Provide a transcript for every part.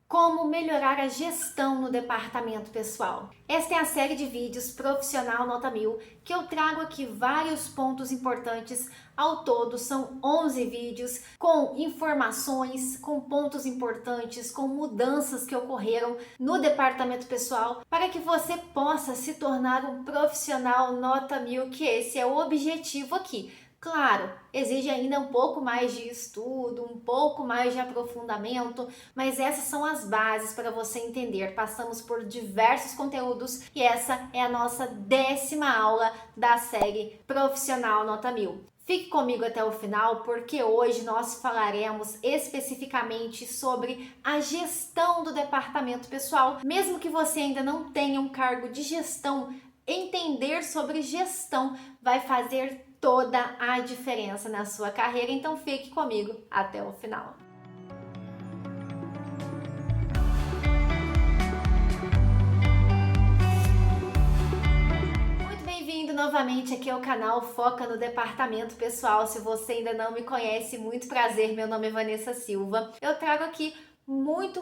Como melhorar a gestão no departamento pessoal. Esta é a série de vídeos Profissional Nota 1000 que eu trago aqui vários pontos importantes. Ao todo são 11 vídeos com informações, com pontos importantes, com mudanças que ocorreram no departamento pessoal para que você possa se tornar um profissional nota 1000, que esse é o objetivo aqui. Claro, exige ainda um pouco mais de estudo, um pouco mais de aprofundamento, mas essas são as bases para você entender. Passamos por diversos conteúdos e essa é a nossa 10ª aula da série Profissional Nota 1000. Fique comigo até o final, porque hoje nós falaremos especificamente sobre a gestão do departamento pessoal. Mesmo que você ainda não tenha um cargo de gestão, entender sobre gestão vai fazer toda a diferença na sua carreira, então fique comigo até o final. Muito bem-vindo novamente aqui ao canal Foca no Departamento Pessoal. Se você ainda não me conhece, muito prazer, meu nome é Vanessa Silva. Eu trago aqui muito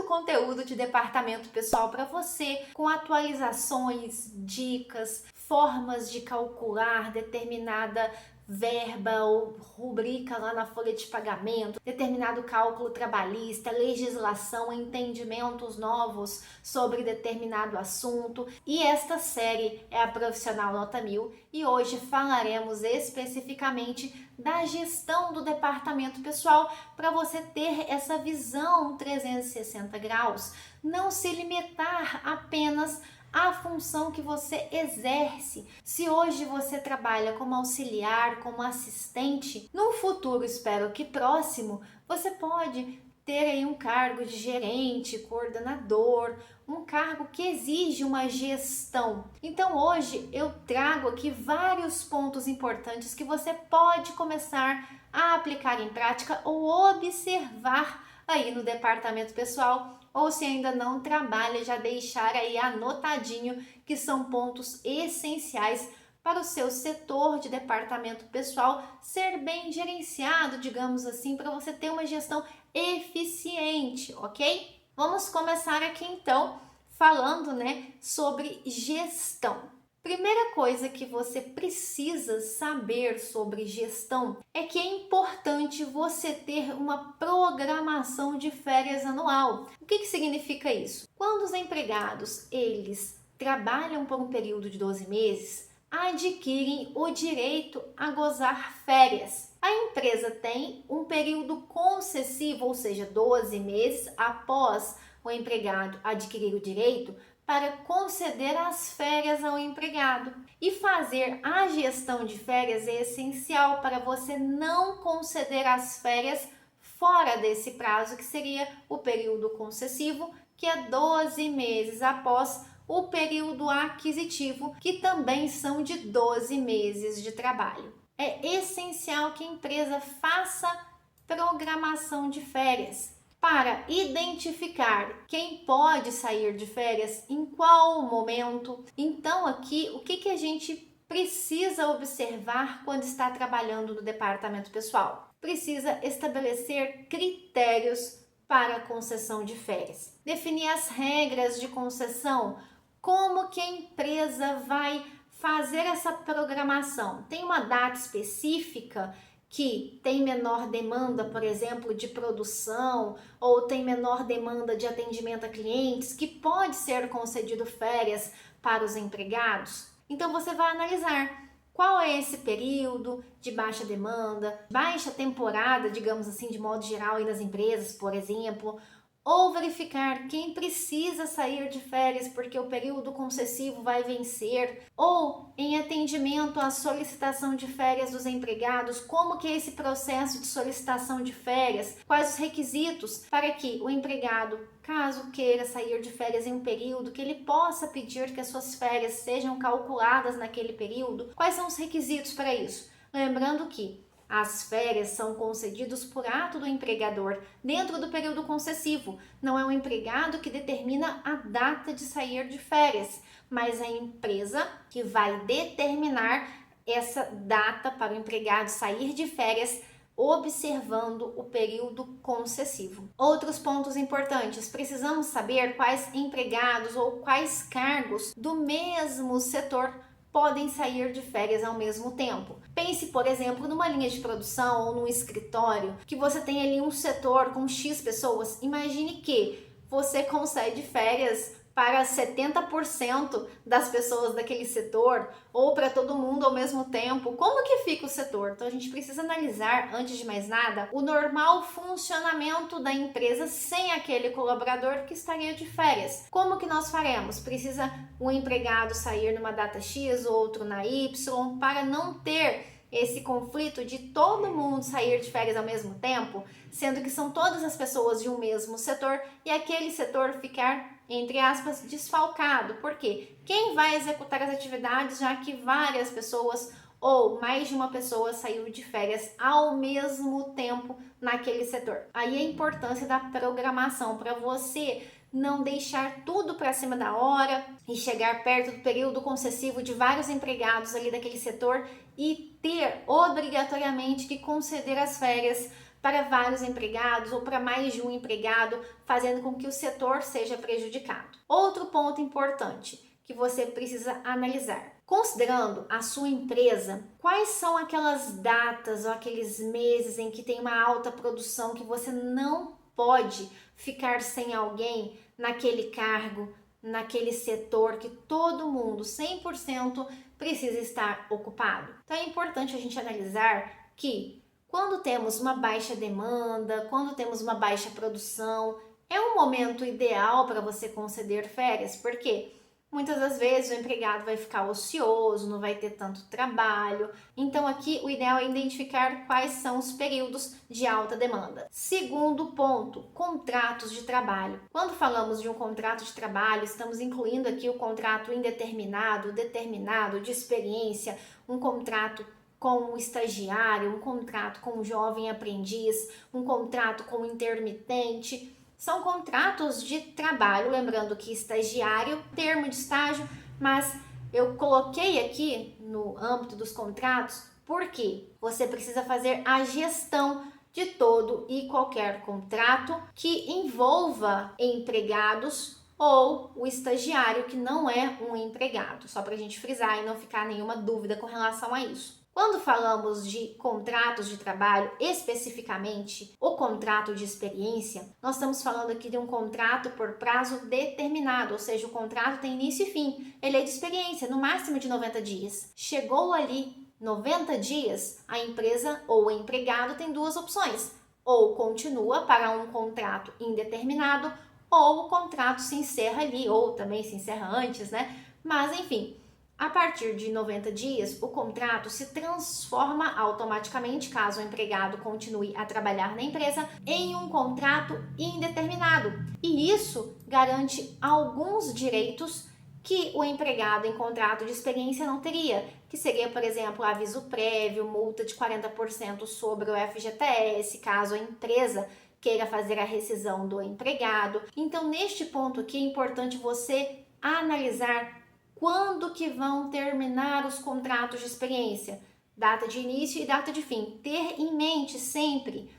conteúdo de departamento pessoal para você, com atualizações, dicas, formas de calcular determinada verba ou rubrica lá na folha de pagamento, determinado cálculo trabalhista, legislação, entendimentos novos sobre determinado assunto. E esta série é a Profissional Nota 1000 e hoje falaremos especificamente da gestão do departamento pessoal para você ter essa visão 360 graus, não se limitar apenas a função que você exerce. Se hoje você trabalha como auxiliar, como assistente, no futuro, espero que próximo, você pode ter aí um cargo de gerente, coordenador, um cargo que exige uma gestão. Então hoje eu trago aqui vários pontos importantes que você pode começar a aplicar em prática ou observar aí no departamento pessoal, ou se ainda não trabalha, já deixar aí anotadinho que são pontos essenciais para o seu setor de departamento pessoal ser bem gerenciado, digamos assim, para você ter uma gestão eficiente, ok? Vamos começar aqui então falando, sobre gestão. Primeira coisa que você precisa saber sobre gestão é que é importante você ter uma programação de férias anual. O que significa isso? Quando os empregados, eles trabalham por um período de 12 meses, adquirem o direito a gozar férias. A empresa tem um período concessivo, ou seja, 12 meses após o empregado adquirir o direito, para conceder as férias ao empregado. E fazer a gestão de férias é essencial para você não conceder as férias fora desse prazo, que seria o período concessivo, que é 12 meses após o período aquisitivo, que também são de 12 meses de trabalho. É essencial que a empresa faça programação de férias para identificar quem pode sair de férias, em qual momento. Então aqui, o que a gente precisa observar quando está trabalhando no departamento pessoal? Precisa estabelecer critérios para a concessão de férias. Definir as regras de concessão, como que a empresa vai fazer essa programação. Tem uma data específica que tem menor demanda, por exemplo, de produção, ou tem menor demanda de atendimento a clientes, que pode ser concedido férias para os empregados? Então você vai analisar qual é esse período de baixa demanda, baixa temporada, digamos assim, de modo geral aí nas empresas, por exemplo, ou verificar quem precisa sair de férias porque o período concessivo vai vencer, ou em atendimento à solicitação de férias dos empregados, como que é esse processo de solicitação de férias, quais os requisitos para que o empregado, caso queira sair de férias em um período, que ele possa pedir que as suas férias sejam calculadas naquele período, quais são os requisitos para isso? Lembrando que as férias são concedidas por ato do empregador dentro do período concessivo. Não é o empregado que determina a data de sair de férias, mas a empresa que vai determinar essa data para o empregado sair de férias observando o período concessivo. Outros pontos importantes: precisamos saber quais empregados ou quais cargos do mesmo setor podem sair de férias ao mesmo tempo. Pense, por exemplo, numa linha de produção ou num escritório que você tem ali um setor com X pessoas. Imagine que você concede férias para 70% das pessoas daquele setor ou para todo mundo ao mesmo tempo. Como que fica o setor? Então a gente precisa analisar, antes de mais nada, o normal funcionamento da empresa sem aquele colaborador que estaria de férias. Como que nós faremos? Precisa um empregado sair numa data X, outro na Y, para não ter esse conflito de todo mundo sair de férias ao mesmo tempo, sendo que são todas as pessoas de um mesmo setor e aquele setor ficar, entre aspas, desfalcado. Por quê? Quem vai executar as atividades, já que várias pessoas ou mais de uma pessoa saiu de férias ao mesmo tempo naquele setor? Aí a importância da programação para você não deixar tudo para cima da hora e chegar perto do período concessivo de vários empregados ali daquele setor e ter obrigatoriamente que conceder as férias para vários empregados ou para mais de um empregado, fazendo com que o setor seja prejudicado. Outro ponto importante que você precisa analisar: considerando a sua empresa, quais são aquelas datas ou aqueles meses em que tem uma alta produção que você não pode ficar sem alguém naquele cargo, naquele setor que todo mundo, 100%, precisa estar ocupado. Então é importante a gente analisar que quando temos uma baixa demanda, quando temos uma baixa produção, é um momento ideal para você conceder férias, porque muitas das vezes o empregado vai ficar ocioso, não vai ter tanto trabalho. Então aqui o ideal é identificar quais são os períodos de alta demanda. Segundo ponto, contratos de trabalho. Quando falamos de um contrato de trabalho, estamos incluindo aqui o contrato indeterminado, determinado, de experiência, um contrato com um estagiário, um contrato com um jovem aprendiz, um contrato com um intermitente. São contratos de trabalho, lembrando que estagiário, termo de estágio, mas eu coloquei aqui no âmbito dos contratos porque você precisa fazer a gestão de todo e qualquer contrato que envolva empregados ou o estagiário que não é um empregado, só para a gente frisar e não ficar nenhuma dúvida com relação a isso. Quando falamos de contratos de trabalho, especificamente o contrato de experiência, nós estamos falando aqui de um contrato por prazo determinado, ou seja, o contrato tem início e fim. Ele é de experiência, no máximo de 90 dias. Chegou ali 90 dias, a empresa ou o empregado tem duas opções: ou continua para um contrato indeterminado, ou o contrato se encerra ali, ou também se encerra antes, né? Mas enfim, a partir de 90 dias, o contrato se transforma automaticamente, caso o empregado continue a trabalhar na empresa, em um contrato indeterminado. E isso garante alguns direitos que o empregado em contrato de experiência não teria, que seria, por exemplo, aviso prévio, multa de 40% sobre o FGTS, caso a empresa queira fazer a rescisão do empregado. Então, neste ponto aqui é importante você analisar quando que vão terminar os contratos de experiência, data de início e data de fim. Ter em mente sempre,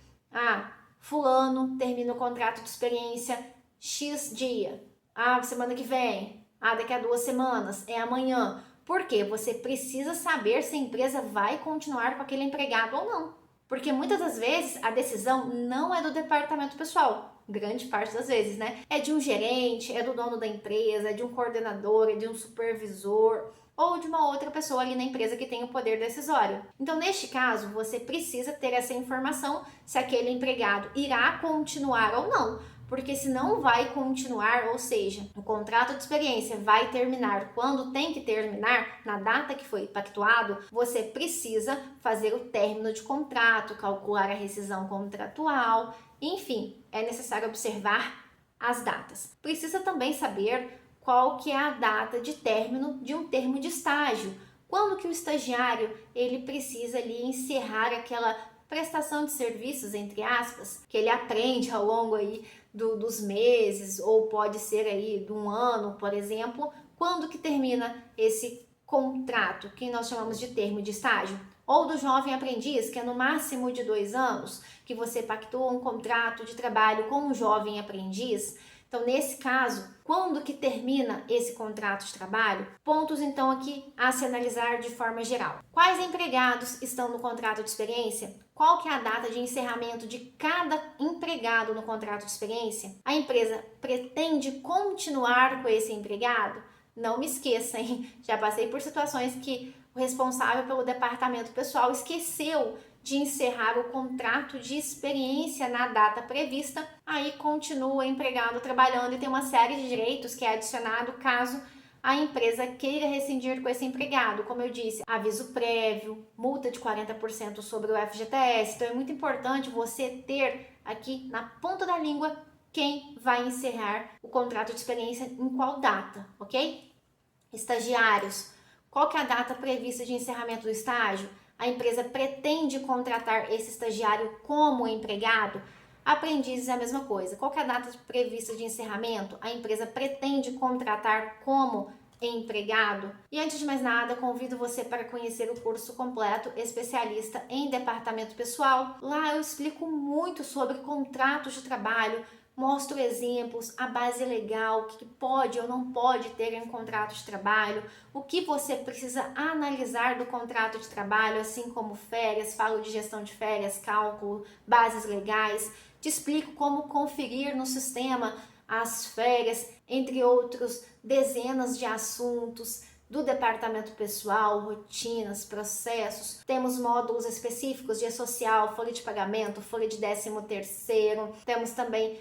fulano termina o contrato de experiência X dia, semana que vem, daqui a 2 semanas, é amanhã. Por quê? Você precisa saber se a empresa vai continuar com aquele empregado ou não. Porque muitas das vezes a decisão não é do departamento pessoal, grande parte das vezes, né? É de um gerente, é do dono da empresa, é de um coordenador, é de um supervisor ou de uma outra pessoa ali na empresa que tem o poder decisório. Então, neste caso, você precisa ter essa informação se aquele empregado irá continuar ou não. Porque se não vai continuar, ou seja, o contrato de experiência vai terminar quando tem que terminar, na data que foi pactuado, você precisa fazer o término de contrato, calcular a rescisão contratual, enfim, é necessário observar as datas. Precisa também saber qual que é a data de término de um termo de estágio. Quando que o estagiário ele precisa ali encerrar aquela prestação de serviços, entre aspas, que ele aprende ao longo aí dos meses, ou pode ser aí de um ano, por exemplo. Quando que termina esse contrato, que nós chamamos de termo de estágio? ou do jovem aprendiz, que é no máximo de 2 anos, que você pactua um contrato de trabalho com um jovem aprendiz. Então, nesse caso, quando que termina esse contrato de trabalho? Pontos, então, aqui a se analisar de forma geral. Quais empregados estão no contrato de experiência? Qual que é a data de encerramento de cada empregado no contrato de experiência? A empresa pretende continuar com esse empregado? Não me esqueça, hein? Já passei por situações que o responsável pelo departamento pessoal esqueceu de encerrar o contrato de experiência na data prevista, aí continua empregado trabalhando e tem uma série de direitos que é adicionado caso a empresa queira rescindir com esse empregado. Como eu disse, aviso prévio, multa de 40% sobre o FGTS. Então é muito importante você ter aqui na ponta da língua quem vai encerrar o contrato de experiência em qual data, ok? Estagiários. Qual que é a data prevista de encerramento do estágio? A empresa pretende contratar esse estagiário como empregado? Aprendizes é a mesma coisa. Qual que é a data prevista de encerramento? A empresa pretende contratar como empregado? E antes de mais nada, convido você para conhecer o curso completo especialista em departamento pessoal. Lá eu explico muito sobre contratos de trabalho, mostro exemplos, a base legal, o que pode ou não pode ter em um contrato de trabalho, o que você precisa analisar do contrato de trabalho, assim como férias, falo de gestão de férias, cálculo, bases legais, te explico como conferir no sistema as férias, entre outros dezenas de assuntos do departamento pessoal, rotinas, processos. Temos módulos específicos de e-social, folha de pagamento, folha de 13º. Temos também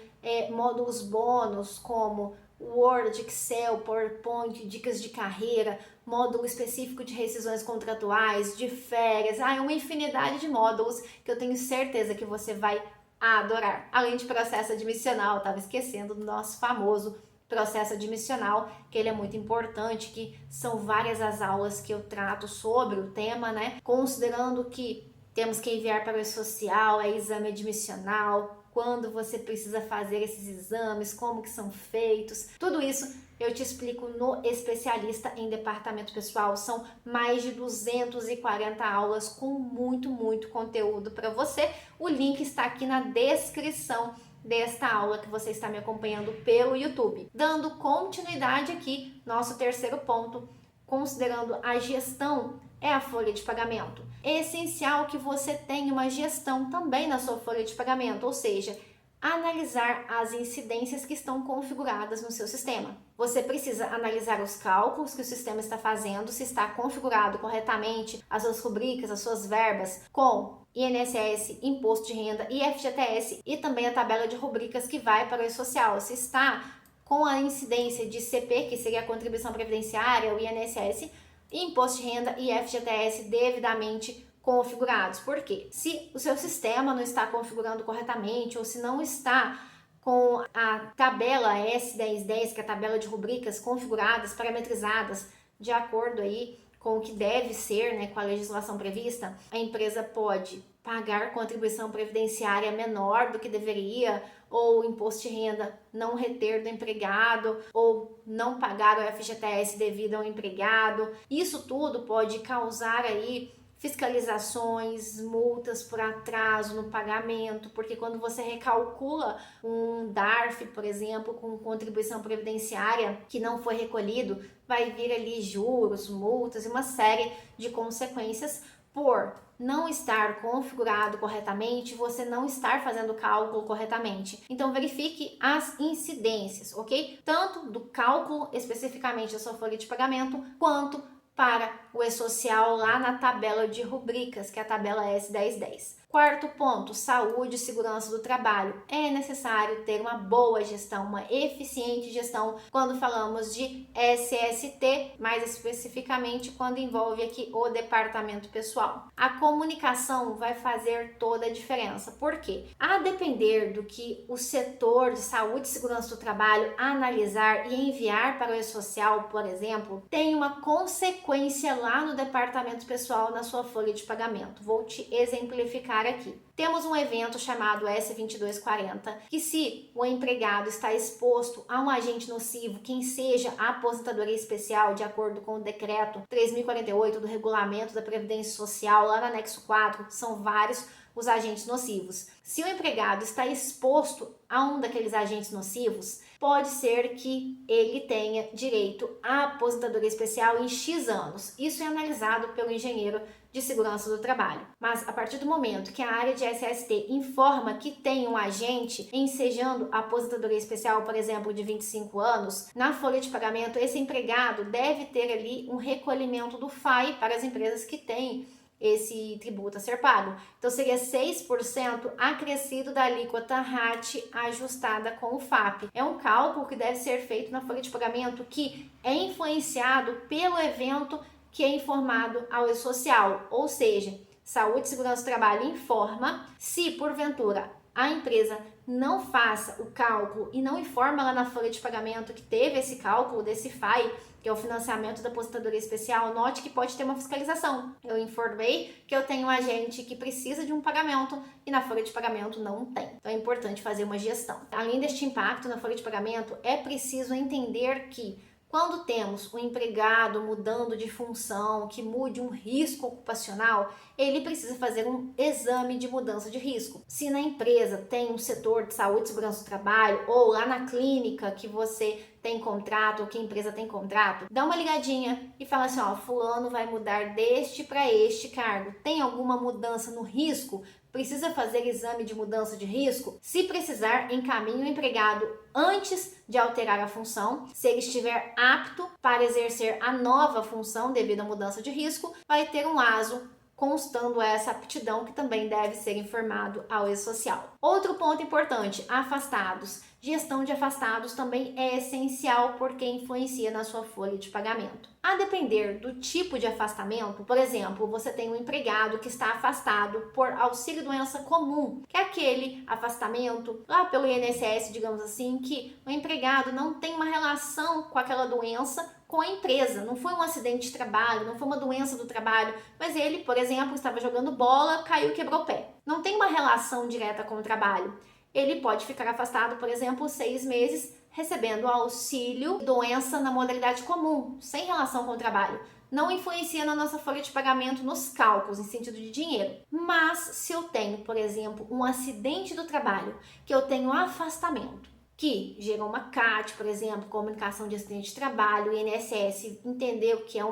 módulos bônus como Word, Excel, PowerPoint, dicas de carreira, módulo específico de rescisões contratuais, de férias. É uma infinidade de módulos que eu tenho certeza que você vai adorar. Além de processo admissional, estava esquecendo do nosso famoso processo admissional, que ele é muito importante, que são várias as aulas que eu trato sobre o tema, né? Considerando que temos que enviar para o social, exame admissional, quando você precisa fazer esses exames, como que são feitos, tudo isso eu te explico no especialista em departamento pessoal. São mais de 240 aulas com muito conteúdo para você. O link está aqui na descrição desta aula que você está me acompanhando pelo YouTube. Dando continuidade aqui, nosso terceiro ponto, considerando a gestão, é a folha de pagamento. É essencial que você tenha uma gestão também na sua folha de pagamento, ou seja, analisar as incidências que estão configuradas no seu sistema. Você precisa analisar os cálculos que o sistema está fazendo, se está configurado corretamente as suas rubricas, as suas verbas com INSS, Imposto de Renda e FGTS e também a tabela de rubricas que vai para o E-Social. Se está com a incidência de CP, que seria a contribuição previdenciária, o INSS, Imposto de Renda e FGTS devidamente configurados. Por quê? Se o seu sistema não está configurando corretamente ou se não está com a tabela S1010, que é a tabela de rubricas configuradas, parametrizadas de acordo aí com o que deve ser, né, com a legislação prevista, a empresa pode pagar contribuição previdenciária menor do que deveria, ou imposto de renda não reter do empregado, ou não pagar o FGTS devido ao empregado. Isso tudo pode causar aí fiscalizações, multas por atraso no pagamento, porque quando você recalcula um DARF, por exemplo, com contribuição previdenciária que não foi recolhido, vai vir ali juros, multas e uma série de consequências por não estar configurado corretamente, você não estar fazendo o cálculo corretamente. Então verifique as incidências, ok? Tanto do cálculo especificamente da sua folha de pagamento, quanto para o E-Social lá na tabela de rubricas, que é a tabela S1010. Quarto ponto, saúde e segurança do trabalho. É necessário ter uma boa gestão, uma eficiente gestão quando falamos de SST, mais especificamente quando envolve aqui o departamento pessoal. A comunicação vai fazer toda a diferença. Por quê? A depender do que o setor de saúde e segurança do trabalho analisar e enviar para o E-Social, por exemplo, tem uma consequência lá no departamento pessoal na sua folha de pagamento. Vou te exemplificar explicar aqui. Temos um evento chamado S2240, que se o empregado está exposto a um agente nocivo, quem seja a aposentadoria especial, de acordo com o decreto 3048 do Regulamento da Previdência Social, lá no anexo 4, são vários os agentes nocivos. Se o empregado está exposto a um daqueles agentes nocivos, pode ser que ele tenha direito à aposentadoria especial em X anos. Isso é analisado pelo engenheiro de segurança do trabalho. Mas a partir do momento que a área de SST informa que tem um agente ensejando a aposentadoria especial, por exemplo, de 25 anos, na folha de pagamento esse empregado deve ter ali um recolhimento do FAI para as empresas que têm esse tributo a ser pago. Então seria 6% acrescido da alíquota RAT ajustada com o FAP. É um cálculo que deve ser feito na folha de pagamento que é influenciado pelo evento que é informado ao E-Social, ou seja, Saúde e Segurança do Trabalho informa. Se porventura a empresa não faça o cálculo e não informa lá na folha de pagamento que teve esse cálculo desse FAI, que é o financiamento da aposentadoria especial, note que pode ter uma fiscalização. Eu informei que eu tenho um agente que precisa de um pagamento e na folha de pagamento não tem. Então é importante fazer uma gestão. Além deste impacto na folha de pagamento, é preciso entender que quando temos um empregado mudando de função, que mude um risco ocupacional, ele precisa fazer um exame de mudança de risco. Se na empresa tem um setor de saúde e segurança do trabalho, ou lá na clínica que você tem contrato, ou que a empresa tem contrato, dá uma ligadinha e fala assim, ó, fulano vai mudar deste para este cargo. Tem alguma mudança no risco? Precisa fazer exame de mudança de risco? Se precisar, encaminhe o empregado antes de alterar a função. Se ele estiver apto para exercer a nova função devido à mudança de risco, vai ter um ASO constando essa aptidão, que também deve ser informado ao E-Social. Outro ponto importante, afastados. Gestão de afastados também é essencial porque influencia na sua folha de pagamento. A depender do tipo de afastamento, por exemplo, você tem um empregado que está afastado por auxílio-doença comum, que é aquele afastamento lá pelo INSS, digamos assim, que o empregado não tem uma relação com aquela doença com a empresa, não foi um acidente de trabalho, não foi uma doença do trabalho, mas ele, por exemplo, estava jogando bola, caiu e quebrou o pé. Não tem uma relação direta com o trabalho. Ele pode ficar afastado, por exemplo, 6 meses, recebendo auxílio doença na modalidade comum, sem relação com o trabalho. Não influencia na nossa folha de pagamento nos cálculos, em sentido de dinheiro. Mas se eu tenho, por exemplo, um acidente do trabalho, que eu tenho afastamento, que gerou uma CAT, por exemplo, comunicação de acidente de trabalho, o INSS entendeu que é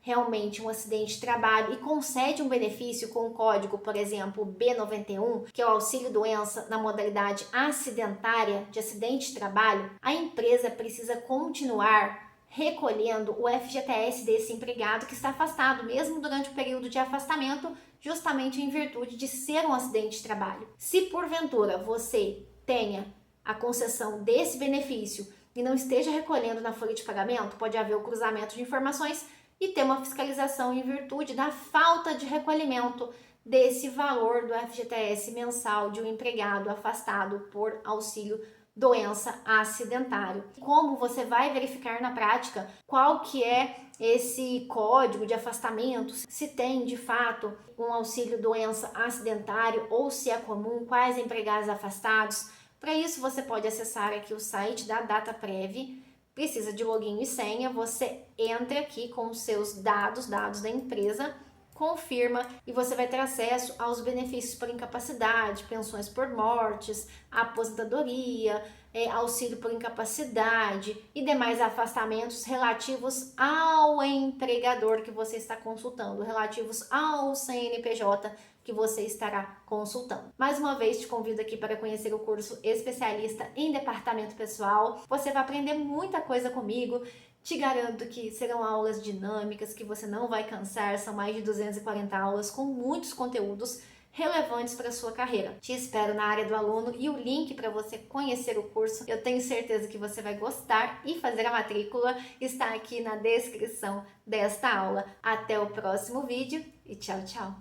realmente um acidente de trabalho e concede um benefício com o código, por exemplo, B91, que é o auxílio doença na modalidade acidentária de acidente de trabalho, a empresa precisa continuar recolhendo o FGTS desse empregado que está afastado, mesmo durante o período de afastamento, justamente em virtude de ser um acidente de trabalho. Se porventura você tenha a concessão desse benefício e não esteja recolhendo na folha de pagamento, pode haver o cruzamento de informações e ter uma fiscalização em virtude da falta de recolhimento desse valor do FGTS mensal de um empregado afastado por auxílio doença acidentário. Como você vai verificar na prática qual que é esse código de afastamento, se tem de fato um auxílio doença acidentário ou se é comum, quais empregados afastados? Para isso, você pode acessar aqui o site da DataPrev, precisa de login e senha, você entra aqui com os seus dados da empresa, confirma e você vai ter acesso aos benefícios por incapacidade, pensões por mortes, aposentadoria, auxílio por incapacidade e demais afastamentos relativos ao empregador que você está consultando, relativos ao CNPJ que você estará consultando. Mais uma vez, te convido aqui para conhecer o curso Especialista em Departamento Pessoal. Você vai aprender muita coisa comigo. Te garanto que serão aulas dinâmicas, que você não vai cansar. São mais de 240 aulas com muitos conteúdos relevantes para a sua carreira. Te espero na área do aluno e o link para você conhecer o curso, eu tenho certeza que você vai gostar e fazer a matrícula está aqui na descrição desta aula. Até o próximo vídeo e tchau, tchau!